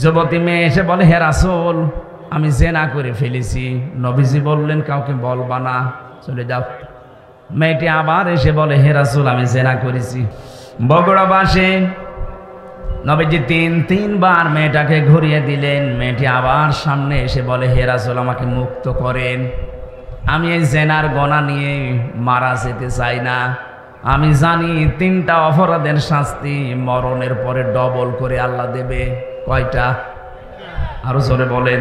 যুবতী মেয়ে এসে বলে, হে রাসূল, আমি জেনা করে ফেলেছি। নবীজি বললেন, কাউকে বলবা না, চলে যাও। মেয়েটি আবার এসে বলে, হে রাসূল, আমি জেনা করেছি। বগুড়া বাসে নবীজি তিনবার মেয়েটাকে ঘুরিয়ে দিলেন। মেয়েটি আবার সামনে এসে বলে, হে রাসূল, আমাকে মুক্ত করেন, আমি এই জেনার গোনা নিয়ে মারা যেতে চাই না। আমি জানি 3টা অপরাধের শাস্তি মরণের পরে ডবল করে আল্লাহ দেবে। কয়টা? আরো জোরে বলেন।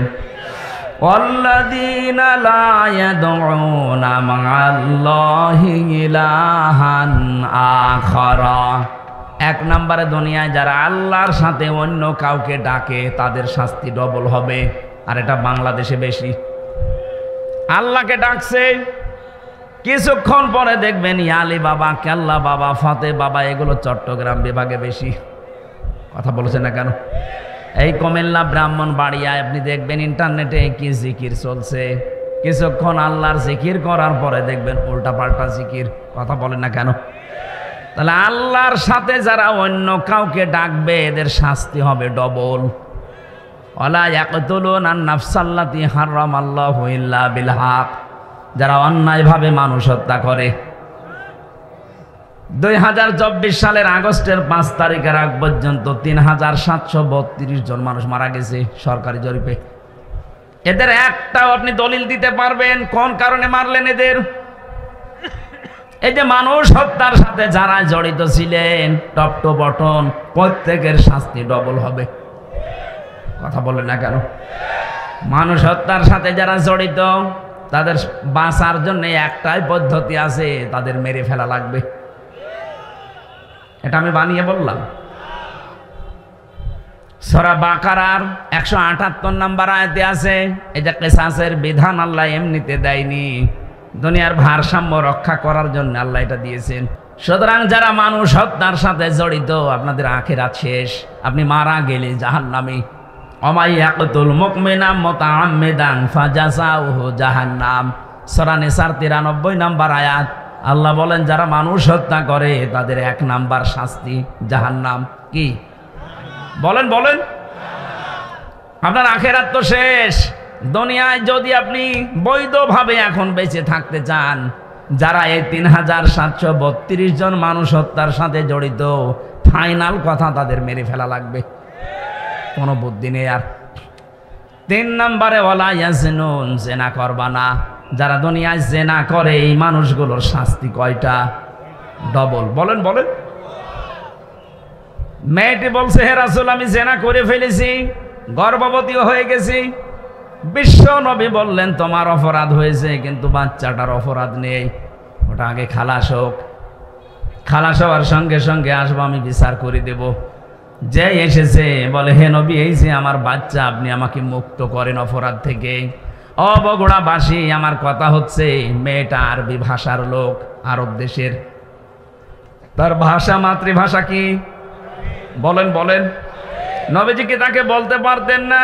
ওয়াল্লাযীনা লা ইয়াদউনা মা'আল্লাহি ইলাহান আখারা। 1 নম্বরে দুনিয়ায় যারা আল্লাহর সাথে অন্য কাউকে ডাকে তাদের শাস্তি ডবল হবে। আর এটা বাংলাদেশে বেশি। আল্লাহকে ডাকছে, কিছুক্ষণ পরে দেখবেন ইয়ালি বাবা, কেল্লা বাবা, ফাতে বাবা, এগুলো চট্টগ্রাম বিভাগে বেশি। কথা বলছে না কেন? এই কুমিল্লা ব্রাহ্মণবাড়িয়ায় আপনি দেখবেন ইন্টারনেটে কি জিকির চলছে। কিছুক্ষণ আল্লাহর জিকির করার পরে দেখবেন উল্টা পাল্টা জিকির। কথা বলে না কেন? তাহলে আল্লাহর সাথে যারা অন্য কাউকে ডাকবে এদের শাস্তি হবে ডবল। ওয়ালা ইয়াকতুলুনা আন-নাফসাল্লাতী হারামাল্লাহু ইল্লা বিল হক। যারা অন্যায়ভাবে মানুষ হত্যা করে। 2024 সালের আগস্টের 5 তারিখের আগ পর্যন্ত 3732 জন মানুষ মারা গেছে সরকারি জরিপে। এদের একটাও আপনি দলিল দিতে পারবেন কোন কারণে মারলেন এদের? এই যে মানুষ হত্যার সাথে যারা জড়িত ছিলেন, টপ টু বটন প্রত্যেকের শাস্তি ডবল হবে। কথা বলে না কেন? মানুষ হত্যার সাথে যারা জড়িত তাদের বাঁচার জন্য একটাই পদ্ধতি আছে, তাদের মেরে ফেলা লাগবে। এটা আমি বানিয়ে বললাম। সূরা বাকারার 178 নম্বর আয়াতে আছে, এই যে কিসাসের বিধান আল্লাহ এমনিতে দেয়নি, দুনিয়ার ভারসাম্য রক্ষা করার জন্য আল্লাহ এটা দিয়েছেন। সুতরাং যারা মানুষ হত্যার সাথে জড়িত আপনাদের আখিরাত শেষ, আপনি মারা গেলে জাহান্নামী। ওয়া ইয়াকতুল মুমিনা মুতাআম্মিদান ফাজাযাউহু জাহান্নাম। সূরা নিসার 93 নম্বর আয়াত। আল্লাহ বলেন যারা মানুষ হত্যা করে তাদের 1 নাম্বার শাস্তি জাহান্নাম। কি বলেন? বলেন। আপনার আখিরাত তো শেষ। দুনিয়ায় যদি আপনি বৈধভাবে এখন বেঁচে থাকতে চান, যারা এই 3732 জন মানুষ হত্যার সাথে জড়িত, ফাইনাল কথা তাদের মেরে ফেলা লাগবে। কোনো বুদ্ধি নেই আর। 3 নম্বরে ওয়ালা ইয়াজনুন, জেনা করবা না। যারা দুনিয়ায় জেনা করে এই মানুষগুলোর শাস্তি কয়টা? ডবল। বলেন বলেন। মেয়েটি বলছে, হে রাসূল, আমি জেনা করে ফেলেছি, গর্ভবতীও হয়ে গেছি। বিশ্ব নবী বললেন, তোমার অপরাধ হয়েছে কিন্তু বাচ্চাটার অপরাধ নেই, ওটা আগে খালাস হোক। খালাস হওয়ার সঙ্গে সঙ্গে আসবো, আমি বিচার করে দেব। যে এসেছে বলে, হে নবী, এই যে আমার বাচ্চা, আপনি আমাকে মুক্ত করেন অপরাধ থেকে। ও বগুড়াবাসী, আমার কথা হচ্ছে, মেয়েটা আরবি ভাষার লোক, আরব দেশের। তার ভাষা, মাতৃভাষা কি? বলেন বলেন। নবীজি কি তাকে বলতে পারতেন না,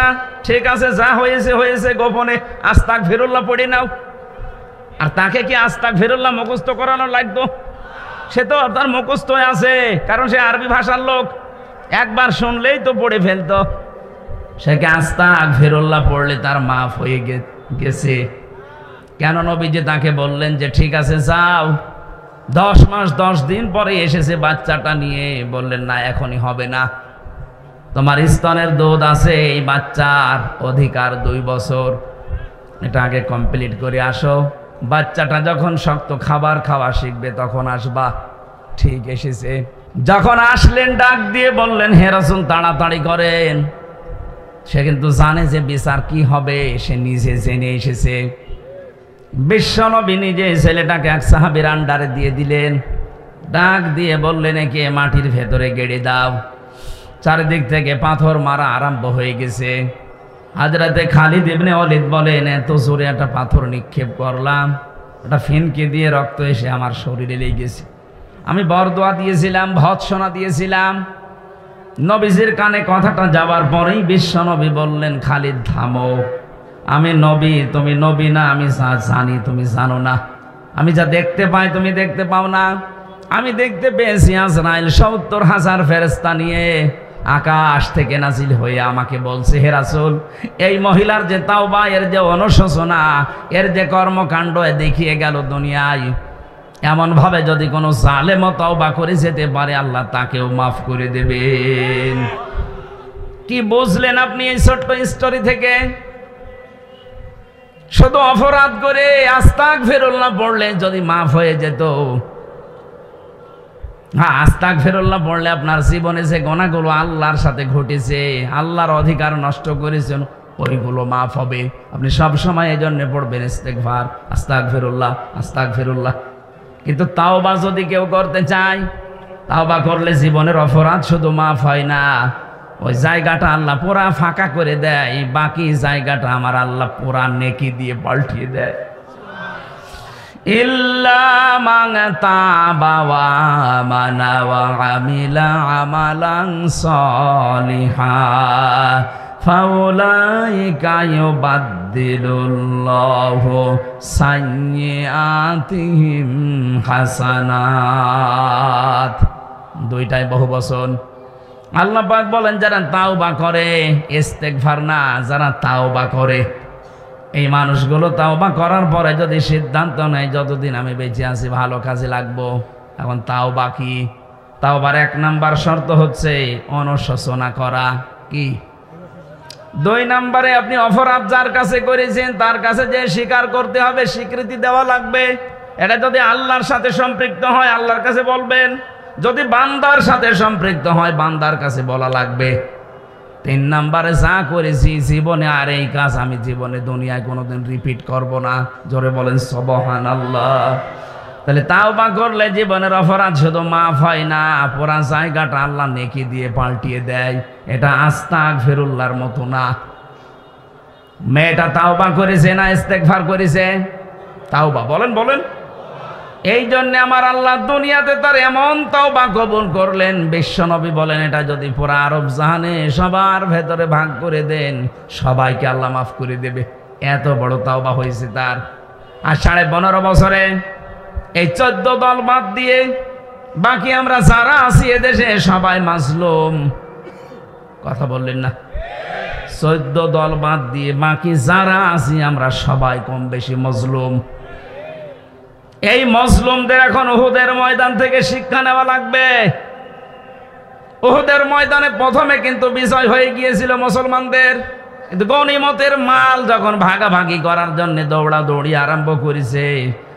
ঠিক আছে যা হয়েছে হয়েছে, গোপনে আস্তাগফিরুল্লাহ পড়ে নাও? আর তাকে কি আস্তাগফিরুল্লাহ মুখস্থ করানো লাগতো? সে তো তার মুখস্থ আছে, কারণ সে আরবি ভাষার লোক, একবার শুনলেই তো পড়ে ফেলতো। সে কি আস্তাগফিরুল্লাহ পড়লে তার মাফ হয়ে গেছে? কেন নবীজি তাকে বললেন যে ঠিক আছে যাও? 10 মাস 10 দিন পরে এসেছে বাচ্চাটা নিয়ে, বললেন না এখনই হবে না, তোমার স্তনের দুধ আছে, এই বাচ্চার অধিকার 2 বছর, এটা আগে কমপ্লিট করে আসো। বাচ্চাটা যখন শক্ত খাবার খাওয়া শিখবে তখন আসবা। ঠিক এসেছে। যখন আসলেন ডাক দিয়ে বললেন, হে রাসূল তাড়াতাড়ি করেন। সে কিন্তু জানে যে বিচার কি হবে, সে নিজে জেনে এসেছে। বিশ্বনবী নিজে ছেলেটাকে এক সাহাবীর আন্ডারে দিয়ে দিলেন। ডাক দিয়ে বললেন, একে মাটির ভেতরে গেড়ে দাও। চারিদিক থেকে পাথর মারা আরম্ভ হয়ে গেছে। হযরতে খালিদ ইবনে ওয়ালিদ বলেন, এত জোরে একটা পাথর নিক্ষেপ করলাম, একটা ফিনকি দিয়ে রক্ত এসে আমার শরীরে লেগে গেছে। আমি বরদোয়া দিয়েছিলাম, ভৎসনা দিয়েছিলাম। নবীজির কানে কথাটা যাওয়ার পরেই বিশ্বনবী বললেন, খালিদ থামো, আমি নবী, তুমি নবী না। আমি যা জানি তুমি জানো না। আমি যা দেখতে পাই তুমি দেখতে পাও না। আমি দেখতে পেয়েছি আজরাইল 70,000 ফেরেশতা নিয়ে আকাশ থেকে নাজিল হয়ে আমাকে বলছে, হে রাসূল, এই মহিলার যে তাওবা, এর যে অনুশোচনা, এর যে কর্মকাণ্ড দেখিয়ে গেল দুনিয়ায়, এমন ভাবে যদি কোনো জালেমও তাওবা করে যেতে পারে আল্লাহ তাকেও মাফ করে দেবেন। কি বুঝলেন আপনি এই ছোট্ট স্টোরি থেকে? শুধু অপরাধ করে আস্তাগফিরুল্লাহ পড়লে যদি মাফ হয়ে যেত। হ্যাঁ, আস্তাগফিরুল্লাহ পড়লে আপনার জীবনে যে গুনাহগুলো আল্লাহর সাথে ঘটেছে, আল্লাহর অধিকার নষ্ট করেছেন, ওইগুলো মাফ হবে। আপনি সব সময় এই জন্য পড়বেন ইস্তেগফার, আস্তাগফিরুল্লাহ, আস্তাগফিরুল্লাহ। কিন্তু তাওবা যদি কেউ করতে চায়, তাওবা করলে জীবনের অপরাধ শুধু মাফ হয় না, ওই জায়গাটা আল্লাহ পুরা ফাঁকা করে দেয়, বাকি জায়গাটা আমার আল্লাহ পুরা নেকি দিয়ে পাল্টিয়ে দেয়। ইল্লা মান তাবা ওয়া আমানা ওয়া আমিলা আমালান সলিহা ফাউলাইকা ইউবাদদিলুল্লাহু সাইয়্যাতিহিম হাসানাত। দুইটাই বহুবচন। আল্লাহ পাক বলেন, যারা তাওবা করে, ইস্তেগফার না, যারা তাওবা করে, এই মানুষগুলো তাওবা করার পরে যদি সিদ্ধান্ত নেয় যতদিন আমি বেঁচে আছি ভালো কাজে লাগবো। এখন তাওবা কি? তাওবার 1 নাম্বার শর্ত হচ্ছে অনুশোচনা করা। কি? 2 নাম্বারে আপনি অপরাধ যার কাছে করেছেন তার কাছে যে স্বীকার করতে হবে, স্বীকৃতি দেওয়া লাগবে। এটা যদি আল্লাহর সাথে সম্পৃক্ত হয় আল্লাহর কাছে বলবেন, যদি বান্দার সাথে সম্পৃক্ত হয় বান্দার কাছে বলা লাগবে। 3 নাম্বারে যা করেছি জীবনে আর এই কাজ আমি জীবনে দুনিয়ায় কোনোদিন রিপিট করব না। জোরে বলেন সুবহানাল্লাহ। তাহলে তাওবা করলে জীবনের অপরাধ শুধু মাফ হয় না, পুরা জায়গাটা আল্লাহ নেকি দিয়ে পাল্টিয়ে দেয়। এটা আস্তাগফিরুল্লাহর মতো না। মেয়েটা তাওবা করেছে না ইস্তেগফার করেছে? তাওবা। বলেন বলেন। এই জন্য আমার আল্লাহ দুনিয়াতে তার এমন তাওবা কবুল করলেন, বিশ্বনবী বলেন এটা যদি পুরা আরব জাহানে সবার ভেতরে ভাগ করে দেন সবাইকে আল্লাহ মাফ করে দেবে। এত বড় তাওবা হয়েছে তার। আর 15.5 বছরে এই 14 দল বাদ দিয়ে বাকি আমরা যারা আছি এদেশে সবাই মাজলুম। কথা বললেন না? 14 দল বাদ দিয়ে বাকি যারা আছি আমরা সবাই কম বেশি মজলুম। এই মজলুমদের এখন উহুদের ময়দান থেকে শিক্ষা নেওয়া লাগবে। উহুদের ময়দানে প্রথমে কিন্তু বিজয় হয়ে গিয়েছিল মুসলমানদের, কিন্তু গনিমতের মাল যখন ভাগাভাগি করার জন্য দৌড়াদৌড়ি আরম্ভ করেছে,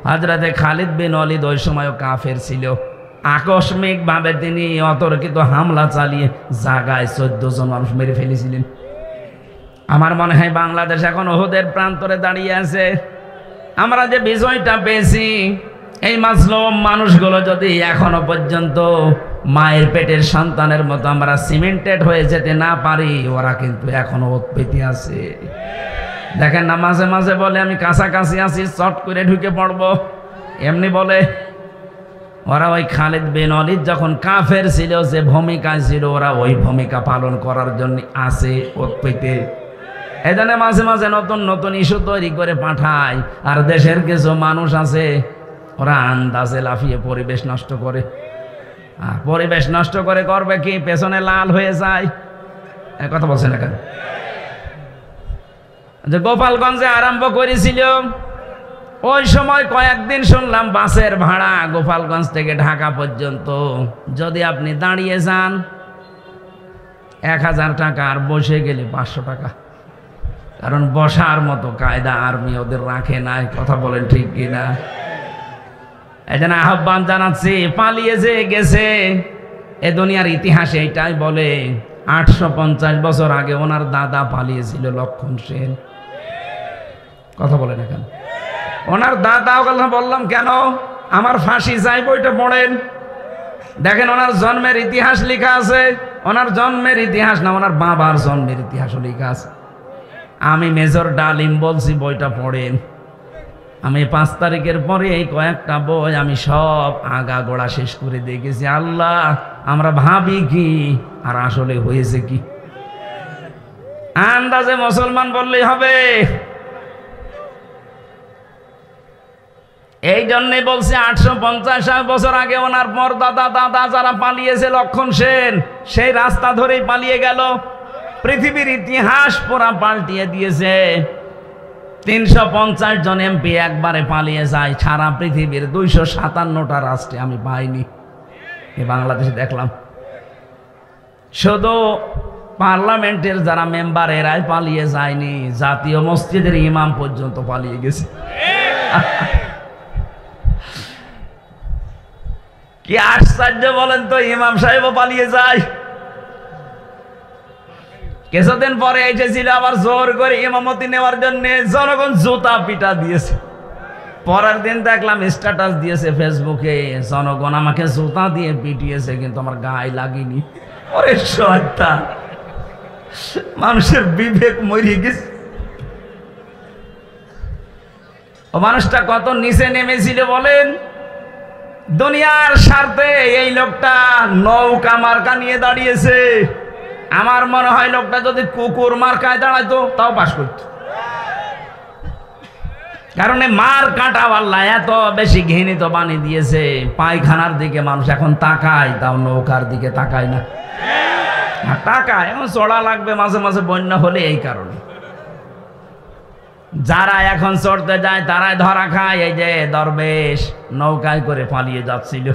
হযরতে খালিদ বিন ওয়ালিদ ওই সময়ও কাফের ছিল। আকস্মিক ভাবে তিনি অতর্কিত হামলা চালিয়ে জায়গায় 14 জন মানুষ মেরে ফেলেছিলেন। আমার মনে হয় বাংলাদেশ এখন উহুদের প্রান্তরে দাঁড়িয়ে আছে। আমরা যে বিজয়টা পেয়েছি, এই মাজলুম মানুষগুলো যদি এখনো পর্যন্ত মায়ের পেটের সন্তানের মতো আমরা সিমেন্টেড হয়ে যেতে না পারি, ওরা কিন্তু এখনো উৎপত্তি আছে। দেখেন না, মাঝে মাঝে বলে আমি কাছাকাছি আছি, চট করে ঢুকে পড়বো, এমনি বলে। ওরা ওই খালিদ বিন ওয়ালিদ যখন কাফের ছিল, যে ভূমিকা ছিল, ওরা ওই ভূমিকা পালন করার জন্য আছে উৎপত্তি। এই জন্য মাঝে মাঝে নতুন নতুন ইস্যু তৈরি করে পাঠায়। আর দেশের কিছু মানুষ আছে ওরা আন্দাজে লাফিয়ে পরিবেশ নষ্ট করে। পরিবেশ নষ্ট করে করবে কি? পেছনে লাল হয়ে যায়। কথা বলছে না কেন? যে গোপালগঞ্জে আরম্ভ করেছিল, ওই সময় কয়েকদিন শুনলাম বাসের ভাড়া গোপালগঞ্জ থেকে ঢাকা পর্যন্ত যদি আপনি দাঁড়িয়ে যান 1000 টাকা, আর বসে গেলে 500 টাকা। কারণ বসার মতো কায়দা আর্মি ওদের রাখে নাই। কথা বলেন ঠিক কিনা? এই জন্য আহ্বান জানাচ্ছি, পালিয়ে যে গেছে এ দুনিয়ার ইতিহাসে এটাই বলে 850 বছর আগে ওনার দাদা পালিয়েছিল, লক্ষণ সেন। কথা বলেন না কেন? ওনার দাদা কথা বললাম কেন? আমার ফাঁসি চাই বইটা পড়েন, দেখেন ওনার জন্মের ইতিহাস লেখা আছে। ওনার জন্মের ইতিহাস না, ওনার বাবার জন্মের ইতিহাসও লেখা আছে। আমি মেজর ডালিম বলছি, বইটা পড়েন। আমি 5 তারিখের পরে এই কয়েকটা বই আমি সব আগা গোড়া শেষ করে দেখেছি। আল্লাহ, আমরা ভাবি কি আর আসলে হয়েছে কি? আন্দাজে মুসলমান বললেই হবে। এই জন্যই বলছে 850 বছর আগে ওনার পরদাদা দাদা যারা পালিয়েছে, লক্ষণ সেন সেই রাস্তা ধরেই পালিয়ে গেল। পৃথিবীর ইতিহাস পুরা পাল্টিয়ে দিয়েছে। 350 জন এমপি একবারে পালিয়ে যায় সারা পৃথিবীর 257টা রাষ্ট্রে, আমি পাইনি। এই বাংলাদেশে দেখলাম শুধু পার্লামেন্টের যারা মেম্বার এরাই পালিয়ে যায়নি, জাতীয় মসজিদের ইমাম পর্যন্ত পালিয়ে গেছে। কি আশ্চর্য বলেন তো, ইমাম সাহেবও পালিয়ে যায়। কিছুদিন পরে এসেছিল আবার জোর করে ইমামতি নেওয়ার জন্য, জনগণ জুতা পিটা দিয়েছে। পরের দিন দেখলাম স্ট্যাটাস দিয়েছে ফেসবুকে, জনগণ আমাকে জুতা দিয়ে পিটিয়েছে কিন্তু আমার গায়ে লাগেনি। ওরে শয়তান, মানুষের বিবেক মরিয়ে গেছে। ও মানুষটা কত নিচে নেমেছিল বলেন। দুনিয়ার স্বার্থে এই লোকটা নৌকা মার্কা নিয়ে দাঁড়িয়েছে। আমার মনে হয় লোকটা যদি কুকুর মার্কায় দাঁড়াইতো তাও পাস করত। কারণ মার কাটা আল্লাহ এত বেশি ঘৃণিত বানিয়ে দিয়েছে, পায়খানার দিকে মানুষ এখন তাকায়, তাও নৌকার দিকে তাকায় না। তাকায় এখন চড়া লাগবে মাঝে মাঝে বন্যা হলে, এই কারণে যারা এখন চড়তে যায় তারাই ধরা খায়। এই যে দরবেশ নৌকায় করে পালিয়ে যাচ্ছিল,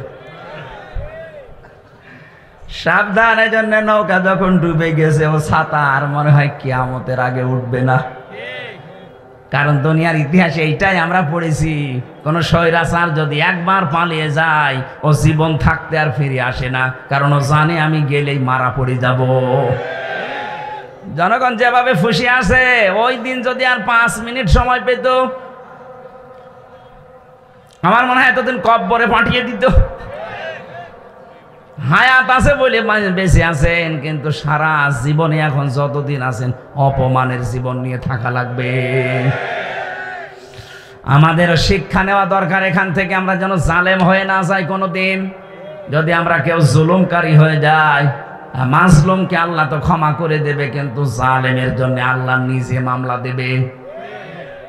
সাবধান। এই জন্য নৌকা যখন ডুবে গেছে ও ছাতা আর মনে হয় কিয়ামতের আগে উঠবে না। কারণ দুনিয়ার ইতিহাসে এইটাই আমরা পড়েছি, কোন স্বৈরাচার যদি একবার পালিয়ে যায় ও জীবন থাকতে আর ফিরে আসে না, কারণ ও জানে আমি গেলেই মারা পড়ে যাব। জনগণ যেভাবে ফুসি আছে, ওই দিন যদি আর 5 মিনিট সময় পেত, আমার মনে হয় এতদিন কব্বরে পাঠিয়ে দিত। হায়াত আছে বলে বেঁচে আছেন, কিন্তু সারা জীবনে এখন যতদিন আছেন অপমানের জীবন নিয়ে থাকা লাগবে। আমাদের শিক্ষা নেওয়া দরকার এখান থেকে, আমরা যেন জালেম হয়ে না যাই কোনোদিন। যদি আমরা কেউ জুলুমকারী হয়ে যায়, মাজলুমকে আল্লাহ তো ক্ষমা করে দেবে, কিন্তু জালেমের জন্য আল্লাহ নিজে মামলা দেবে।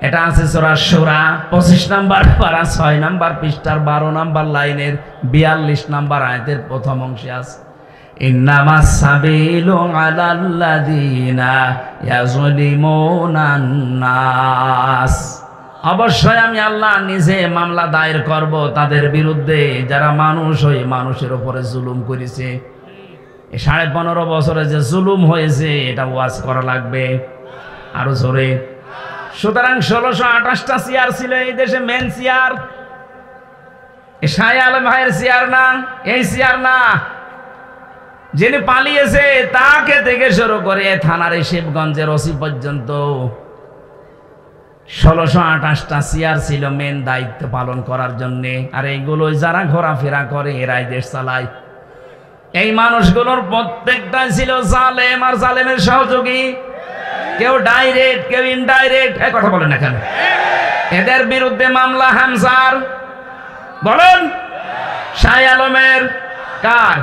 এটা আছে সূরা শুরা 25 নম্বর পারা 6 নম্বর পৃষ্ঠার 12 নম্বর লাইনের 42 নম্বর আয়াতের প্রথম অংশে আছে, ইন্নামাস সাবিলু আলাল্লাযিনা ইয়াযলিমুনান নাস। অবশ্যই আমি আল্লাহ নিজে মামলা দায়ের করব তাদের বিরুদ্ধে যারা মানুষ হয়ে মানুষের উপরে জুলুম করেছে। 15.5 বছরে যে জুলুম হয়েছে এটা ওয়াজ করা লাগবে আরো জোরে। সুতরাং 1628টা চেয়ার ছিল এই দেশে, মেন চেয়ার শাহ আলম ভাইয়ের চেয়ার না, এই চেয়ার না। যিনি পালিয়েছে তাকে থেকে শুরু করে থানার শিবগঞ্জের ওসি পর্যন্ত 1628টা চেয়ার ছিল মেন দায়িত্ব পালন করার জন্য। আর এইগুলো যারা ঘোরাফেরা করে এরাই দেশ চালায়। এই মানুষগুলোর প্রত্যেকটাই ছিল জালেম আর জালেমের সহযোগী, কেউ ডাইরেক্ট কেউ ইনডাইরেক্ট। এই কথা বলেন না কেন? এদের বিরুদ্ধে মামলা হামজার, বলেন শাহ আলমের, কার?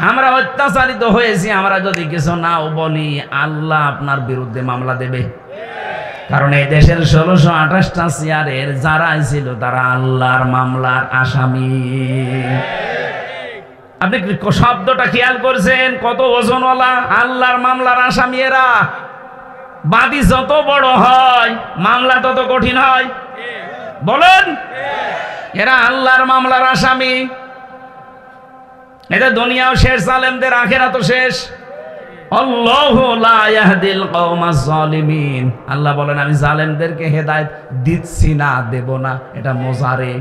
আমরা অত্যাচারিত হয়েছি, আমরা যদি কিছু নাও বলি আল্লাহ আপনার বিরুদ্ধে মামলা দেবে। কারণ এই দেশের 1628টা চেয়ারের যারাই ছিল তারা আল্লাহর মামলার আসামি। আপনি শব্দটা খেয়াল করছেন? কত ওজনওয়ালা, আল্লাহর মামলার আসামি এরা। বাদী যত বড় হয় মামলা তত কঠিন হয়, বলেন। এরা আল্লাহর মামলার আসামি। এটা দুনিয়াও শেষ, জালেমদের আখিরাতও শেষ। আল্লাহু লা ইয়াহদিল কওমাজ জালিমিন। আল্লাহ বলেন আমি জালেমদেরকে হেদায়েত দিচ্ছি না, দেব না। এটা মোজারে,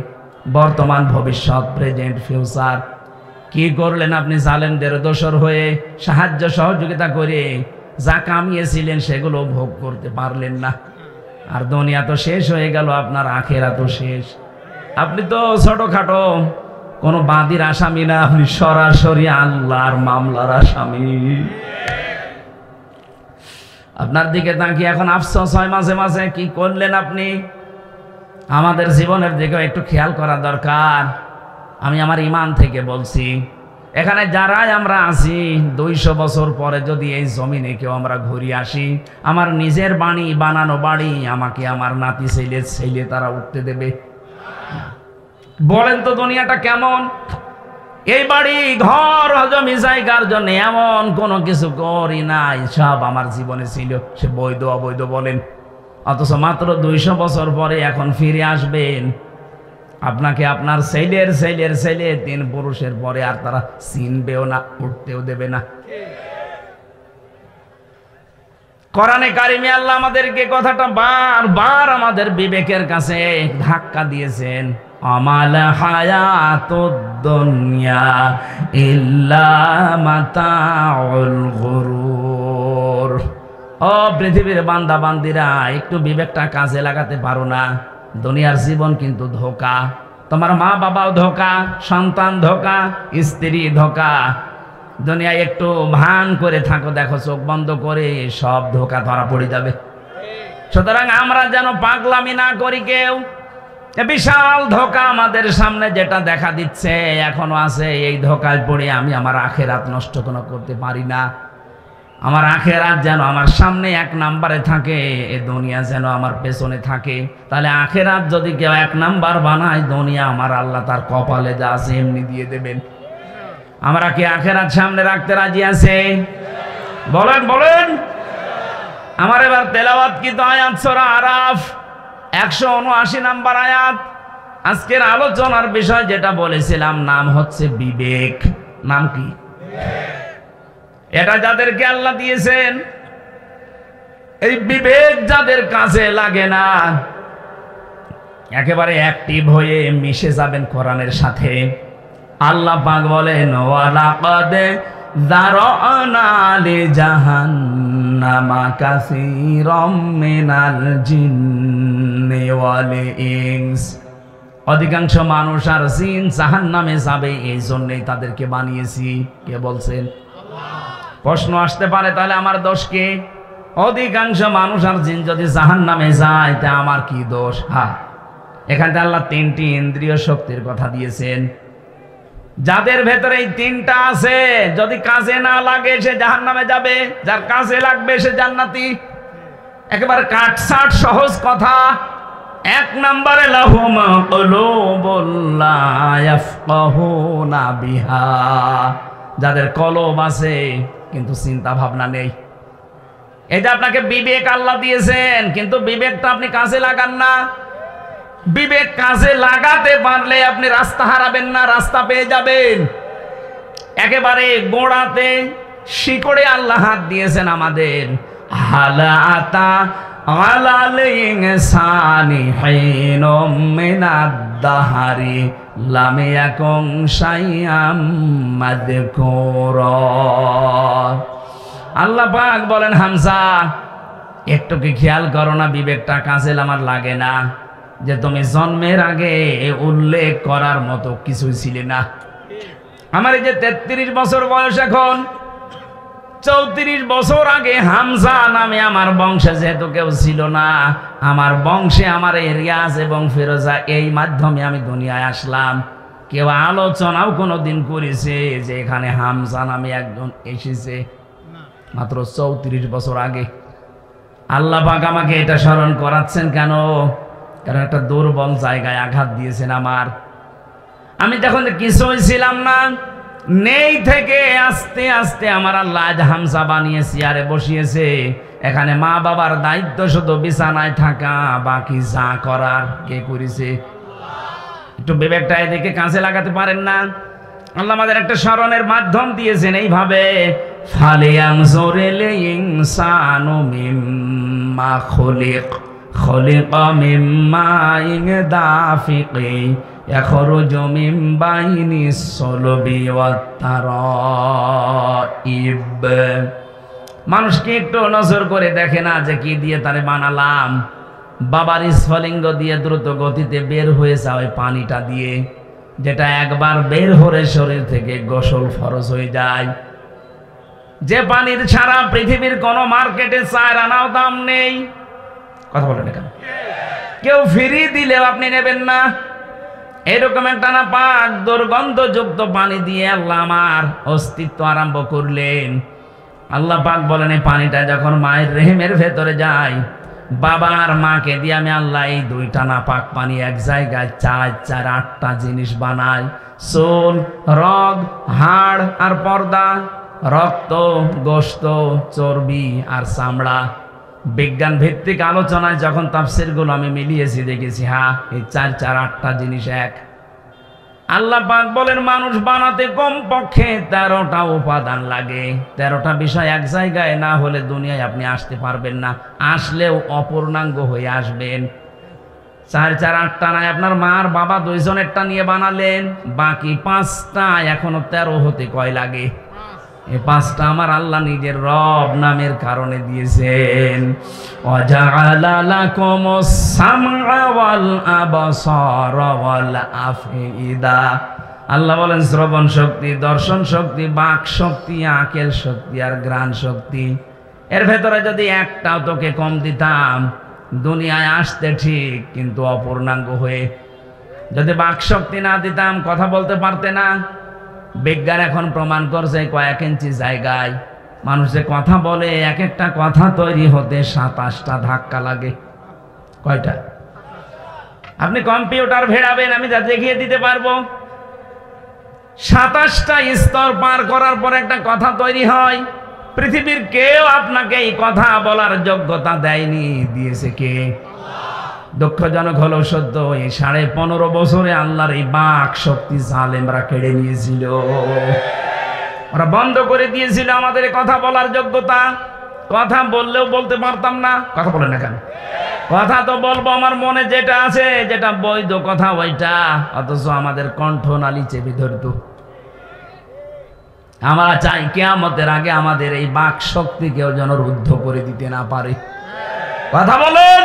বর্তমান ভবিষ্যৎ, প্রেজেন্ট ফিউচার। কি করলেন আপনি? জালেমদের দোসর হয়ে সাহায্য সহযোগিতা করে যা কামিয়েছিলেন সেগুলো ভোগ করতে পারলেন না। আর দুনিয়া তো শেষ হয়ে গেল, আপনার আখিরাতও শেষ। আপনি তো ছোটখাটো কোনো বাদীর আসামি না, আপনি সরাসরি আল্লাহর মামলার আসামি। আপনার দিকে তাকিয়ে এখন আফসোস হয় মাঝে মাঝে, কি করলেন আপনি? আমাদের জীবনের দিকে একটু খেয়াল করা দরকার। আমি আমার ইমান থেকে বলছি, এখানে যারাই আমরা আছি 200 বছর পরে যদি এই জমিনে কেউ আমরা ঘুরে আসি, আমার নিজের বাড়ি, বানানো বাড়ি আমাকে আমার নাতি ছেলে তারা উঠতে দেবে? বলেন তো দুনিয়াটা কেমন? এই বাড়ি ঘর জমি জায়গার জন্য এমন কোনো কিছু করি নাই, সব আমার জীবনে ছিল, সে বৈধ অবৈধ বলেন। অথচ মাত্র 200 বছর পরে এখন ফিরে আসবেন, আপনাকে আপনার ছেলের ছেলের ছেলে 3 পুরুষের পরে আর তারা চিনবেও না, উঠতেও দেবে না। কোরআনে কারিমে আল্লাহ আমাদেরকে কথাটা বারবার আমাদের বিবেকের কাছে ধাক্কা দিয়েছেন। আমাল হায়াতুদ দুনিয়া ইল্লা মাতাউল গুরুর। ও পৃথিবীর বান্দা বান্দিরা, একটু বিবেকটা কাজে লাগাতে পারো না? দুনিয়ার জীবন কিন্তু ধোঁকা। তোমার মা বাবাও ধোঁকা, সন্তান ধোঁকা, স্ত্রী ধোঁকা। দুনিয়ায় একটু ভান করে থাকো, দেখো চোখ বন্ধ করে সব ধোঁকা ধরা পড়ে যাবে। সুতরাং আমরা যেন পাগলামি না করি কেউ। বিশাল ধোঁকা আমাদের সামনে যেটা দেখা দিচ্ছে এখনো আছে, এই ধোঁকায় পড়ে আমি আমার আখেরাত নষ্ট কোনো করতে পারি না। আমার আখেরাত যেন আমার সামনে 1 নম্বরে থাকে, এই দুনিয়া যেন আমার পেছনে থাকে। তাহলে আখেরাত যদি কেউ 1 নাম্বার বানায়, দুনিয়া আমার আল্লাহ তার কপালে যা আছে এমনি দিয়ে দেবেন। আমরা কি আখেরাত সামনে রাখতে রাজি আছে? বলেন বলেন। আমার এবার তেলাওয়াত কি আয়াত সূরা আরাফ 179 নম্বর আয়াত। আজকের আলোচনার বিষয় যেটা বলেছিলাম, নাম হচ্ছে বিবেক। নাম কি? এটা যাদেরকে আল্লাহ দিয়েছেন, এই বিবেক যাদের কাজে লাগে না, একেবারে অ্যাক্টিভ হয়ে মিশে যাবেন কোরআনের সাথে। আল্লাহ পাক বলেন, ওয়ালাকাদ যারানা লিজাহান্নামা কাসীরাম মিনাল জিন্নি ওয়াল ইনস। অধিকাংশ মানুষ আর জিন জাহান্নামে যাবে, এই জন্যই তাদেরকে বানিয়েছি। কে বলছেন? প্রশ্ন আসতে পারে, তাহলে আমার দোষ কি? অধিকাংশ মানুষ আর জিন যদি জাহান্নামে যায়, তা আমার কি দোষ? হ্যাঁ, এখানে আল্লাহ 3টি ইন্দ্রিয় শক্তির কথা দিয়েছেন। যাদের ভেতরে এই 3টা আছে, যদি কাজে না লাগে সে জাহান্নামে যাবে, যার কাজে লাগবে সে জান্নাতি। একেবারে কাটছাট সহজ কথা। 1 নম্বরে লাহুম কুলুবুল লা ইয়াফকাহুনা বিহা, যাদের কলব আছে কিন্তু চিন্তা ভাবনা নেই। এই যে আপনাকে বিবেক আল্লাহ দিয়েছেন, কিন্তু বিবেকটা আপনি কাজে লাগান না। বিবেক কাজে লাগাতে পারলে আপনি রাস্তা হারাবেন না, রাস্তা পেয়ে যাবেন। একেবারে গোড়াতে শিকড়ে আল্লাহ হাত দিয়েছেন আমাদের। হালাতা আলাল ইনসানি হিনুম মিনাদ দাহারি লাম ইয়াকুন শাইআম মাযকুরা। আল্লাহ পাক বলেন, হামজা একটু কি খেয়াল করো না, বিবেকটা কাজে আমার লাগে না? যে তুমি জন্মের আগে উল্লেখ করার মতো কিছুই ছিলে না। আমার এই যে 33 বছর বয়স, এখন 34 বছর আগে হামজা নামে আমার বংশে যেহেতু কেউ ছিল না, আমার বংশে আমার এই রিয়াজ এবং ফিরোজা, এই মাধ্যমে আমি দুনিয়ায় আসলাম। কেউ আলোচনাও কোনোদিন করেছে যে এখানে হামজা নামে একজন এসেছে? মাত্র 34 বছর আগে। আল্লাহ পাক আমাকে এটা স্মরণ করাচ্ছেন কেন? কারণ একটা দুর্বল জায়গায় আঘাত দিয়েছেন আমার। আমি যখন কিছুই ছিলাম না, নেই থেকে আস্তে আস্তে আমার আল্লাহ আজ হামজা বানিয়ে চেয়ারে বসিয়েছে। এখানে মা বাবার দায়িত্ব শুধু বিছানায় থাকা, বাকি যা করার কে করেছে? একটু বিবেকটা এদিকে কাজে লাগাতে পারেন না? আল্লাহ আমাদের একটা স্মরণের মাধ্যম দিয়েছেন এইভাবে, ফালিয়ানজুরিল ইনসানু মিম্মা খুলিক খুলিকা মিম্মা ইন দাফিকি ইয়াখরুজু মিন বাইনিস সুলবি ওয়াত তারাইব। মানুষকে একটু নজর করে দেখে না যে কি দিয়ে তারে বানালাম? বাবার স্ফলিঙ্গ দিয়ে দ্রুত গতিতে বের হয়ে যাওয়া পানিটা দিয়ে, যেটা একবার বের হলে শরীর থেকে গোসল ফরজ হয়ে যায়। যে পানির ছাড়া পৃথিবীর কোন মার্কেটে 4 আনাও দাম নেই। কথা বলেন কেন? কেউ ফ্রি দিলেও আপনি নেবেন না। এরকম একটা না পাক দুর্গন্ধযুক্ত পানি দিয়ে আল্লাহ আমার অস্তিত্ব আরম্ভ করলেন। আল্লাহ পাক বলেন, এই পানিটা যখন মায়ের রেহেমের ভেতরে যায়, বাবার মাকে দিয়ে আমি আল্লাহ এই দুইটা নাপাক পানি এক জায়গায় 4-8টা জিনিস বানাই। চুল, রগ, হাড় আর পর্দা, রক্ত, গোশত, চর্বি আর চামড়া। বিজ্ঞান ভিত্তিক আলোচনায় যখন তাফসীরগুলো আমি মিলিয়েছি দেখেছি হ্যাঁ এই 4-8টা জিনিস এক। আল্লাহ পাক বলেন মানুষ বানাতে কমপক্ষে 13টা উপাদান লাগে। 13টা বিষয় এক জায়গায় না হলে দুনিয়ায় আপনি আসতে পারবেন না, আসলেও অপূর্ণাঙ্গ হয়ে আসবেন। 4-8টা নাই, আপনার মার বাবা দুইজনেরটা নিয়ে বানালেন, বাকি 5টা এখনো 13 হতে কয় লাগে? এই 5টা আমার আল্লাহ নিজের রব নামের কারণে দিয়েছেন। ওয়াজআলা লাকুমুস সামআ ওয়াল আবসারা ওয়াল আফইদা। আল্লাহ বলেন শ্রবণ শক্তি, দর্শন শক্তি, বাক শক্তি, আকেল শক্তি আর ঘ্রাণ শক্তি, এর ভেতরে যদি একটাও তোকে কম দিতাম দুনিয়ায় আসতে ঠিক কিন্তু অপূর্ণাঙ্গ হয়ে। যদি বাক শক্তি না দিতাম কথা বলতে পারতে না। বিজ্ঞান এখন প্রমাণ করছে কয়েক ইঞ্চি জায়গায় মানুষের কথা বলে, এক একটা কথা তৈরি হতে 27টা ধাক্কা লাগে। কয়টা? আপনি কম্পিউটার ভেড়াবেন, আমি যা দেখিয়ে দিতে পারবো। 27টা স্তর পার করার পর একটা কথা তৈরি হয়। পৃথিবীর কেউ আপনাকে এই কথা বলার যোগ্যতা দেয়নি, দিয়েছে কে? দুঃখজনক হলো সত্য, এই 15.5 বছরে আল্লাহর এই বাক শক্তি জালেমরা কেড়ে নিয়েছিল। ওরা বন্ধ করে দিয়েছিল আমাদের কথা বলার যোগ্যতা। কথা বললেও বলতে পারতাম না। কথা বলে না কেন? কথা তো বলবো আমার মনে যেটা আছে, যেটা বৈধ কথা ওইটা, অথচ আমাদের কণ্ঠনালী চেপে ধরত। আমরা চাই কিয়ামতের আগে আমাদের এই বাক শক্তি কেউ যেন রুদ্ধ করে দিতে না পারে। কথা বলেন।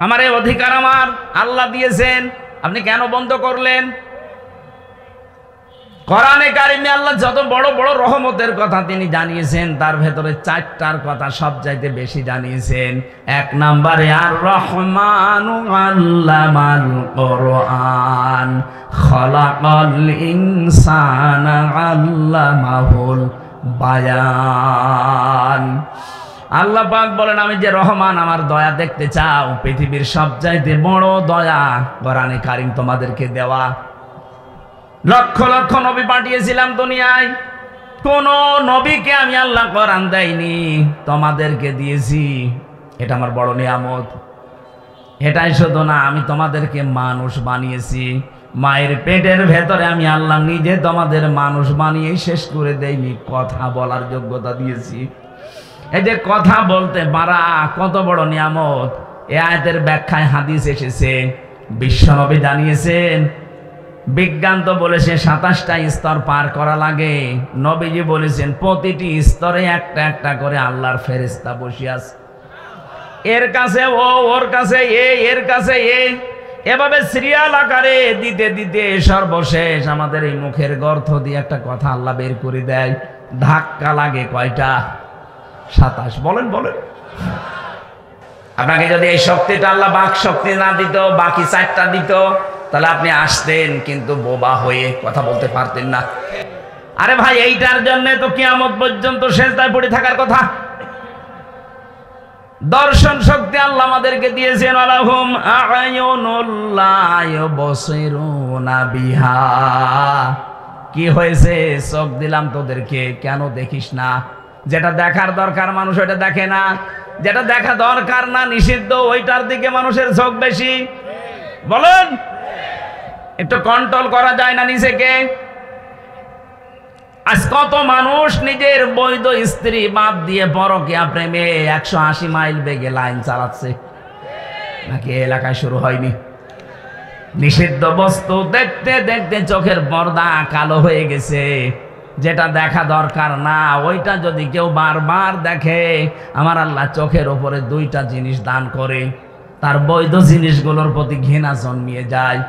আমার এই অধিকার আমার আল্লাহ দিয়েছেন, আপনি কেন বন্ধ করলেন? কোরআনে কারিমে আল্লাহ যত বড় বড় রহমতের কথা তিনি জানিয়েছেন, তার ভেতরে 4টার কথা সবচাইতে বেশি জানিয়েছেন। 1 নম্বরে আর রহমানু আল্লামাল কোরআন খলাকাল ইনসানা আল্লামাহুল বায়ান। আল্লাহ পাক বলেন আমি যে রহমান, আমার দয়া দেখতে চাও, পৃথিবীর সবচাইতে বড় দয়া কোরআনে কারিম তোমাদেরকে দেওয়া। লক্ষ লক্ষ নবী পাঠিয়েছিলাম দুনিয়ায়, কোন নবীকে আমি আল্লাহ কোরআন দেয়নি, তোমাদেরকে দিয়েছি। এটা আমার বড় নিয়ামত। এটাই শুধু না, আমি তোমাদেরকে মানুষ বানিয়েছি। মায়ের পেটের ভেতরে আমি আল্লাহ নিজে তোমাদের মানুষ বানিয়ে শেষ করে দেইনি, কথা বলার যোগ্যতা দিয়েছি। এই যে কথা বলতে পারা কত বড় নিয়ামত। এই আয়াতের ব্যাখ্যায় হাদিস এসেছে, বিশ্বনবী জানিয়েছেন। বিজ্ঞান তো বলেছে 27টা স্তর পার করা লাগে, নবীজি বলেছেন প্রতিটি স্তরে একটা একটা করে আল্লাহর ফেরেশতা বসে আছে। এর কাছে ও, ওর কাছে এ, এর কাছে এ, এভাবে সিরিয়াল আকারে দিতে দিতে সর্বশেষ আমাদের এই মুখের গর্ত দিয়ে একটা কথা আল্লাহ বের করে দেয়। ধাক্কা লাগে কয়টা? 27। বলেন বলেন। আপনাকে যদি এই শক্তিটা আল্লাহ বাক শক্তি না দিত, বাকি 4টা দিত, তাহলে আপনি আসতেন কিন্তু বোবা হয়ে, কথা বলতে পারতেন না। আরে ভাই, এইটার জন্য তো কিয়ামত পর্যন্ত সিজদায় পড়ে থাকার কথা। দর্শন শক্তি আল্লাহ আমাদেরকে দিয়েছেন। আলাহুম আ'য়ুনুল লা ইউবসিরুনা বিহা। কি হয়েছে? চোখ দিলাম তোদেরকে, কেন দেখিস না? যেটা দেখার দরকার মানুষ ওইটা দেখে না, যেটা দেখা দরকার না, নিষিদ্ধ, ওইটার দিকে মানুষের ঝোঁক বেশি। বলেন, একটু কন্ট্রোল করা যায় না নিজেকে? আজ কত মানুষ নিজের বৈধ স্ত্রী বাদ দিয়ে পরকীয়া প্রেমে 180 মাইল বেগে লাইন চালাচ্ছে, নাকি এলাকায় শুরু হয়নি? নিষিদ্ধ বস্তু দেখতে দেখতে চোখের পর্দা কালো হয়ে গেছে। যেটা দেখা দরকার না ওইটা যদি কেউ বারবার দেখে, আমার আল্লাহ চোখের ওপরে 2টা জিনিস দান করে, তার বৈধ জিনিসগুলোর প্রতি ঘৃণা জন্মিয়ে যায়।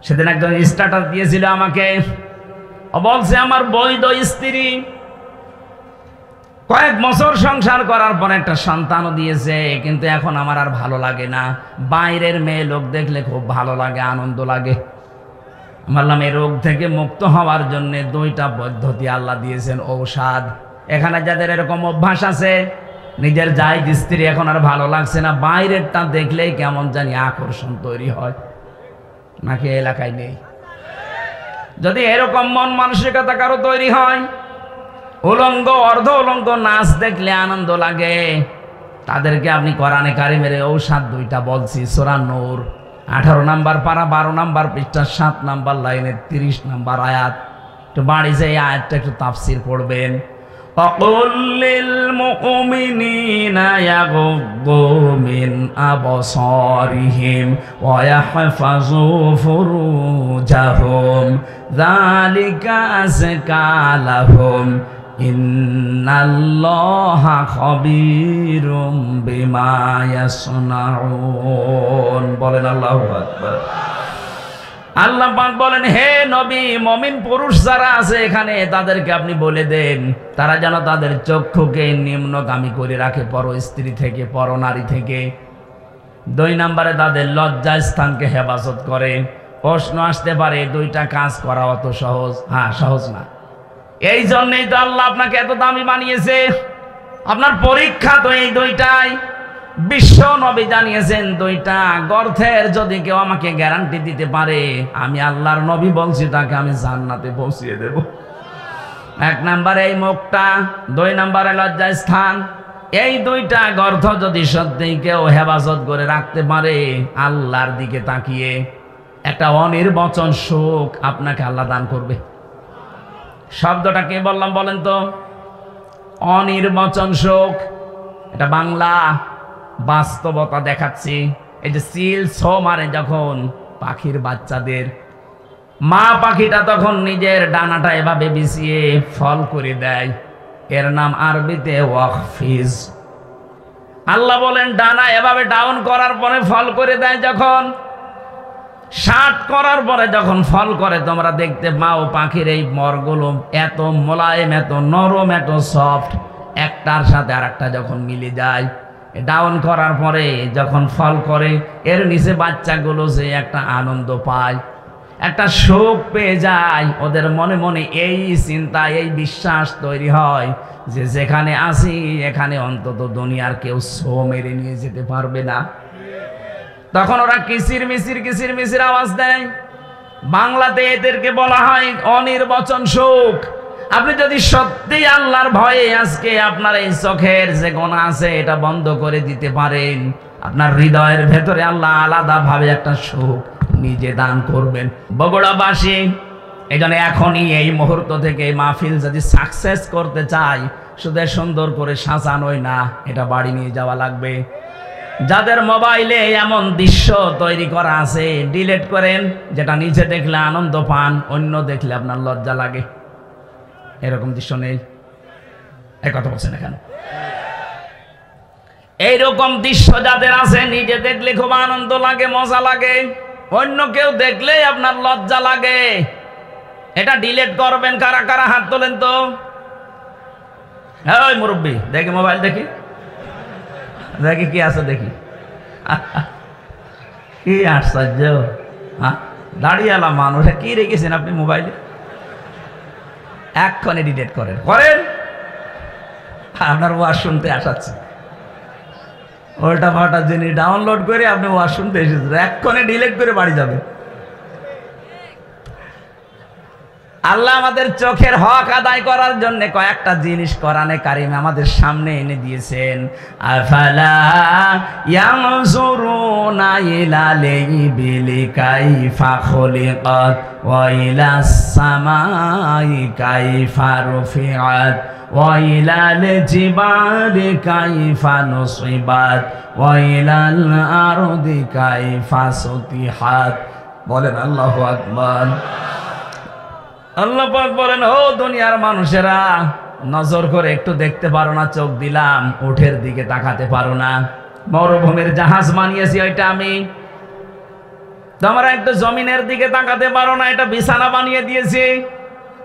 সেদিন একজন স্ট্যাটাস দিয়েছিল আমাকে, বলছে আমার বৈধ স্ত্রী কয়েক বছর সংসার করার পর একটা সন্তানও দিয়েছে, কিন্তু এখন আমার আর ভালো লাগে না। বাইরের মেয়ে লোক দেখলে খুব ভালো লাগে, আনন্দ লাগে। বললাম এই রোগ থেকে মুক্ত হওয়ার জন্য 2টা পদ্ধতি আল্লাহ দিয়েছেন, ঔষধ। এখানে যাদের এরকম অভ্যাস আছে, নিজের জায়েজ স্ত্রী এখন আর ভালো লাগছে না, বাইরেরটা দেখলেই কেমন জানি আকর্ষণ তৈরি হয়, নাকি এলাকায় নেই? যদি এরকম মন মানসিকতা কারো তৈরি হয়, উলঙ্গ অর্ধ উলঙ্গ নাচ দেখলে আনন্দ লাগে, তাদেরকে আপনি কোরআনে কারিমের ঔষধ দুইটা বলছি, সূরা নূর 18 নম্বর পারা 12 নম্বর পৃষ্ঠা 7 নম্বর লাইনের 30 নম্বর আয়াত, একটু বাড়ি যে আয়াতটা একটু তাফসীর পড়বেন। وَقُلْ لِلْمُؤْمِنِينَ يَغُضُّوا مِنْ أَبْصَارِهِمْ وَيَحْفَظُوا فُرُوجَهُمْ ذَلِكَ أَزْكَى لَهُمْ إِنَّ اللَّهَ خَبِيرٌ بِمَا يَصْنَعُونَ বলেন আল্লাহু আকবার। আল্লাহ পাক বলেন, হে নবী, মুমিন পুরুষ যারা আছে এখানে তাদেরকে আপনি বলে দেন তারা যেন তাদের চক্ষুকে নিম্নগামী করে রাখে পর স্ত্রী থেকে, পর নারী থেকে। 2 নম্বরে তাদের লজ্জা স্থানকে হেফাজত করে। প্রশ্ন আসতে পারে দুইটা কাজ করা অত সহজ? হ্যাঁ, সহজ না। এই জন্যই তো আল্লাহ আপনাকে এত দামি বানিয়েছে। আপনার পরীক্ষা তো এই দুইটাই। বিশ্ব নবী জানিয়েছেন দুইটা গর্থের যদি কেউ আমাকে গ্যারান্টি দিতে পারে, আমি আল্লাহর নবী বলছি তাকে আমি জান্নাতে পৌঁছিয়ে দেব। 1 নম্বরে এই মুখটা, 2 নম্বরে লজ্জা স্থান। এই দুইটা গর্থ যদি সত্যিই কেউ হেফাজত করে রাখতে পারে, আল্লাহর দিকে তাকিয়ে একটা অনির্বচন সুখ আপনাকে আল্লাহ দান করবে। শব্দটা কে বললাম বলেন তো? অনির্বচন সুখ। এটা বাংলা, বাস্তবতা দেখাচ্ছি। এই যে সিল ছো মারে যখন পাখির বাচ্চাদের, মা পাখিটা তখন নিজের ডানাটা এভাবে বিছিয়ে ফল করে দেয়, এর নাম আরবিতে ওয়াকফিজ। আল্লাহ বলেন ডানা এভাবে ডাউন করার পরে ফল করে দেয়, যখন 60 করার পরে যখন ফল করে তোমরা দেখতে পাও পাখির এই মরগুলো এত মোলায়েম, এত নরম, এত সফট, একটার সাথে আর একটা যখন মিলে যায়, ডাউন করার পরে যখন ফল করে এর নিচে বাচ্চাগুলো যে একটা আনন্দ পায়, একটা সুখ পেয়ে যায়, ওদের মনে মনে এই চিন্তা, এই বিশ্বাস তৈরি হয় যে যেখানে আসি এখানে অন্তত দুনিয়ার কেউ ছো মেরে নিয়ে যেতে পারবে না। তখন ওরা কিচির মিচির আওয়াজ দেয়। বাংলাতে এদেরকে বলা হয় অনির্বচন সুখ। আপনি যদি সত্যি আল্লাহর ভয়ে আজকে আপনার এই চোখের যে গোনা আছে এটা বন্ধ করে দিতে পারেন, আপনার হৃদয়ের ভেতরে আল্লাহ আলাদাভাবে একটা সুখ নিজে দান করবেন। বগুড়াবাসী এজন্য এখনই এই মুহূর্ত থেকে এই মাহফিল যদি সাকসেস করতে চাই, শুধু সুন্দর করে সাজানোই না, এটা বাড়ি নিয়ে যাওয়া লাগবে। যাদের মোবাইলে এমন দৃশ্য তৈরি করা আছে ডিলিট করেন, যেটা নিজে দেখলে আনন্দ পান, অন্য দেখলে আপনার লজ্জা লাগে। এরকম দৃশ্য নেই? এই কথা বলছেন এখানে? এইরকম দৃশ্য যাদের আছে নিজে দেখলে খুব আনন্দ লাগে, মজা লাগে, অন্য কেউ দেখলেই আপনার লজ্জা লাগে। এটা ডিলিট করবেন। কারা কারা হাত তোলেন তো? ওই মুরব্বী, দেখি মোবাইল, দেখি দেখি কি আছে, দেখি। কি আশ্চর্য! দাঁড়িয়েলা মানুষ, কি রেখেছেন আপনি মোবাইলে? এক্ষণে ডিলিট করেন। আপনার ওয়াজ শুনতে আসাচ্ছে, উল্টা পাল্টা জিনিস ডাউনলোড করে আপনি ওয়াজ শুনতে এসেছেন, এক্ষণে ডিলিট করে বাড়ি যাবে। আল্লাহ আমাদের চোখের হক আদায় করার জন্য কয়েকটা জিনিস কোরআনে কারিমে আমাদের সামনে এনে দিয়েছেন। আফালা ইয়ানজুরুনা ইলাল ইবিলি কাইফা খুলিকাত ওয়া ইলাস সামাই কাইফা রুফিআত ওয়া ইলাল জিবালি কাইফা নুসিবাত ওয়া ইলাল আরদি কাইফা সুতিহাত। বলেন আল্লাহু আকবার। আল্লাহ পাক বলেন, ও দুনিয়ার মানুষেরা, নজর করে একটু দেখতে পারো না? চোখ দিলাম, উঠের দিকে তাকাতে পারো না? মরুভূমির জাহাজ বানিয়েছি ওইটা আমি। তোমরা একটু জমিনের দিকে তাকাতে পারো না? এটা বিছানা বানিয়ে দিয়েছি।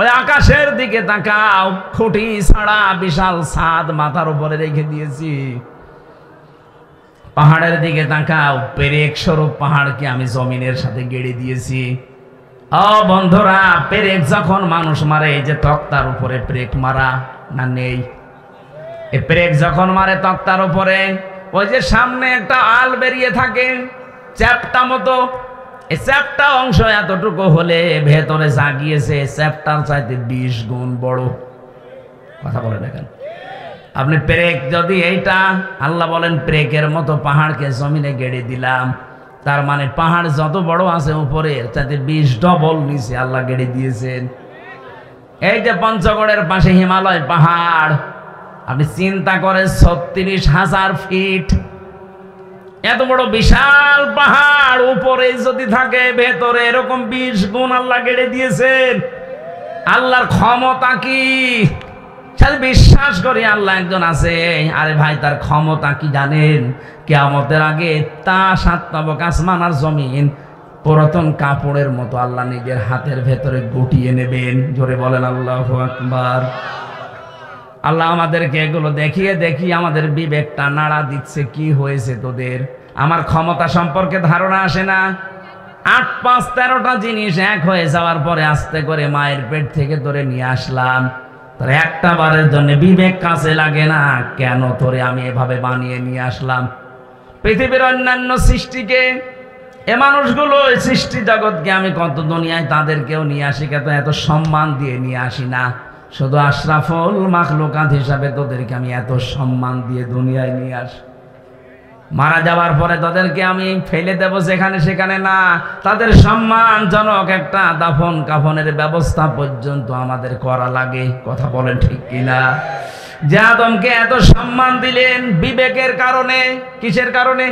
ওই আকাশের দিকে তাকাও, খুঁটি ছাড়া বিশাল ছাদ মাথার উপরে রেখে দিয়েছি। পাহাড়ের দিকে তাকাও, পেরেক স্বরূপ পাহাড়কে আমি জমিনের সাথে গেড়ে দিয়েছি। ও বন্ধুরা, পেরেক যখন মানুষ মারে, এই যে তক্তার উপরে পেরেক মারা না নেই? এই পেরেক যখন মারে তক্তার উপরে, ওই যে সামনে একটা আল বেরিয়ে থাকে চ্যাপটা মতো, এই চ্যাপটা অংশ এতটুকু হলে ভেতরে জাগিয়েছে চ্যাপটার চাইতে 20 গুণ বড়। কথা বলে দেখেন। আপনি পেরেক যদি এইটা, আল্লাহ বলেন পেরেকের মতো পাহাড়কে জমিনে গেড়ে দিলাম, তার মানে পাহাড় যত বড় আছে উপরে তাতে 20 ডবল নিচে আল্লাহ গেড়ে দিয়েছেন। এই যে পঞ্চগড়ের পাশে হিমালয় পাহাড়, আপনি চিন্তা করেন 36,000 ফিট, এত বড় বিশাল পাহাড় উপরে যদি থাকে ভেতরে এরকম 20 গুণ আল্লাহ গেড়ে দিয়েছেন। আল্লাহর ক্ষমতা কি, সাথে বিশ্বাস করি আল্লাহ একজন আছে। আরে ভাই, তার ক্ষমতা কি জানেন? কিয়ামতের আগে তা 7 তবক আসমান আর জমিন পুরাতন কাপড়ের মতো আল্লাহ নিজের হাতের ভেতরে গুটিয়ে নেবেন। জোরে বলেন আল্লাহু আকবার। আল্লাহ আমাদেরকে এগুলো দেখিয়ে দেখিয়ে আমাদের বিবেকটা নাড়া দিচ্ছে। কি হয়েছে তোদের? আমার ক্ষমতা সম্পর্কে ধারণা আসে না? 8, 5, 13টা জিনিস এক হয়ে যাওয়ার পরে আস্তে করে মায়ের পেট থেকে ধরে নিয়ে আসলাম, তোর একটা বারের জন্য বিবেক কাছে লাগে না কেন তোরে আমি এভাবে বানিয়ে নিয়ে আসলাম? পৃথিবীর অন্যান্য সৃষ্টিকে, এ মানুষগুলো সৃষ্টি জগৎকে আমি কত দুনিয়ায় তাদেরকেও নিয়ে আসি, কিন্তু এত সম্মান দিয়ে নিয়ে আসি না। শুধু আশরাফুল মাখলুকাত হিসাবে তোদেরকে আমি এত সম্মান দিয়ে দুনিয়ায় নিয়ে আসি। মারা যাওয়ার পরে তাদেরকে আমি ফেলে দেব যেখানে সেখানে না, তাদের সম্মানজনক একটা দাফন কাফনের ব্যবস্থা পর্যন্ত আমাদের করা লাগে। কথা বলেন ঠিক কিনা? যে আদমকে এত সম্মান দিলেন বিবেকের কারণে। কিসের কারণে?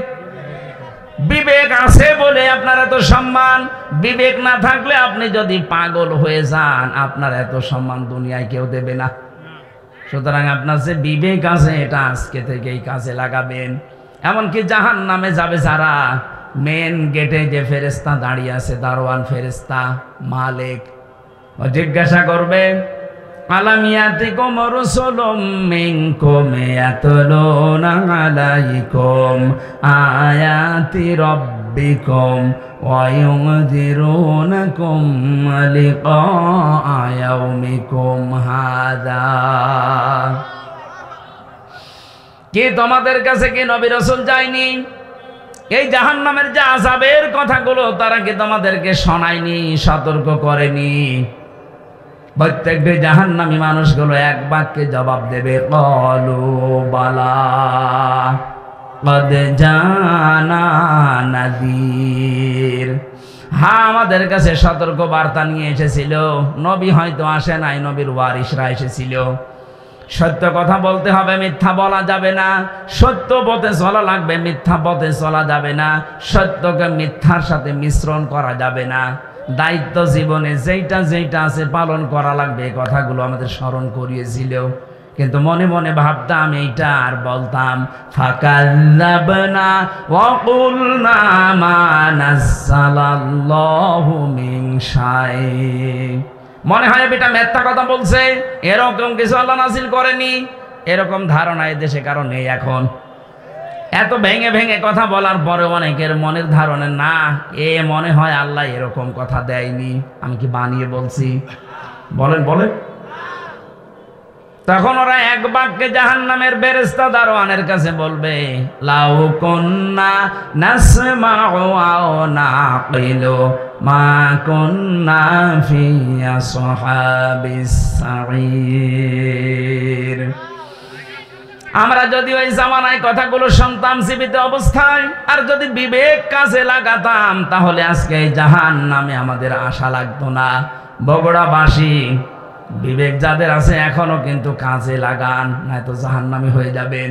বিবেক আছে বলে আপনার এত সম্মান। বিবেক না থাকলে আপনি যদি পাগল হয়ে যান, আপনার এত সম্মান দুনিয়ায় কেউ দেবে না। সুতরাং আপনার যে বিবেক আছে এটা আজকে থেকেই কাজে লাগাবেন। এমনকি জাহান্নামে যাবে যারা, মেন গেটে যে ফেরেশতা দাঁড়িয়ে আছে, দারোয়ান ফেরেশতা মালিক, ও জিজ্ঞাসা করবে, আলাম ইয়াতিকুম রাসূলুম মিনকুম ইয়াতলুনা আলাইকুম আয়াতি রাব্বিকুম ওয়া ইউনযিরুনাকুম লিকা ইয়াউমিকুম হাযা। কি তোমাদের কাছে কি নবী রাসূল যায়নি? এই জাহান্নামের যে আযাবের কথাগুলো তারা কি তোমাদেরকে শোনায়নি, সতর্ক করেনি? প্রত্যেকটি জাহান্নামী মানুষগুলো এক বাক্যে জবাব দেবে, ক্বালু বালা ক্বাদ জানা নাযীর। হ্যাঁ, আমাদের কাছে সতর্ক বার্তা নিয়ে এসেছিল। নবী হয়তো আসে নাই, নবীর ওয়ারিসরা এসেছিল। সত্য কথা বলতে হবে, মিথ্যা বলা যাবে না। সত্য পথে চলা লাগবে, মিথ্যা পথে চলা যাবে না। সত্যকে মিথ্যার সাথে মিশ্রণ করা যাবে না। দায়িত্ব জীবনে যেইটা যেইটা আছে পালন করা লাগবে, এই কথাগুলো আমাদের স্মরণ করিয়েছিল। কিন্তু মনে মনে ভাবতাম এইটা আর বলতাম, ফাকাল্লাবনা ওয়া কুলনা মা নাযালাল্লাহু মিন শাই। মনে হয় এটা মিথ্যা কথা বলছে, এরকম কিছু আল্লাহ নাযিল করেনি, এরকম ধারণা এই দেশে কারণ নেই। এখন এত ভেঙে ভেঙে কথা বলার পরে অনেকের মনের ধারণা, না, এ মনে হয় আল্লাহ এরকম কথা দেয়নি, আমি কি বানিয়ে বলছি? বলেন বলেন। তখন ওরা এক বাক্যে জাহান্নামের ফেরেশতা দারোয়ানের কাছে বলবে, লাউ কুন্না নাসমাউ আও নাকিলু মা কুন্না ফি আসহাবিস সাঈর। আমরা যদি ওই জামানায় কথাগুলো শুনতাম জীবিত অবস্থায়, আর যদি বিবেক কাজে লাগাতাম, তাহলে আজকে এই জাহান্নামে আমাদের আশা লাগতো না। বগুড়াবাসী, বিবেক যাদের আছে এখনো কিন্তু কাজে লাগান, নয়তো জাহান্নামী হয়ে যাবেন।